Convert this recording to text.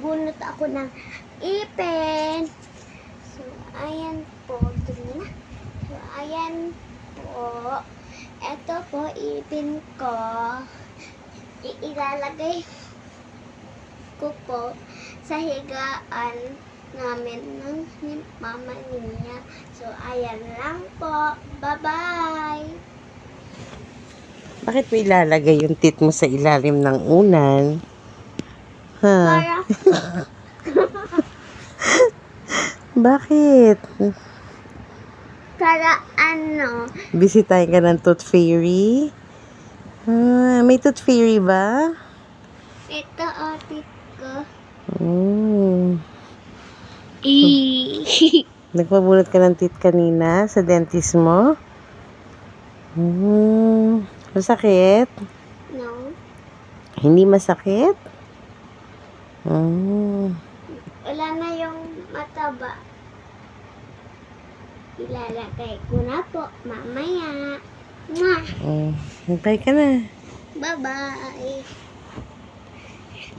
Bunot ako ng ipin. So, ayan po. Tingnan na. So, ayan po. Ito po, ipin ko. Ilalagay ko po sa higaan namin ng mama niya. So, ayan lang po. Bye-bye! Bakit mo ilalagay yung tit mo sa ilalim ng unan? Ha? Para, Bakit? para ano, Bisitahin ka ng tooth fairy? May tooth fairy ba? ito atit ko. Mm. Eh. Nagpabunot ka ng teeth kanina sa dentist mo? Masakit? No. Hindi masakit? Mm. Wala na yung mataba. Ilalagay ko na po mamaya. Mwah! Hintay ka na. Bye-bye!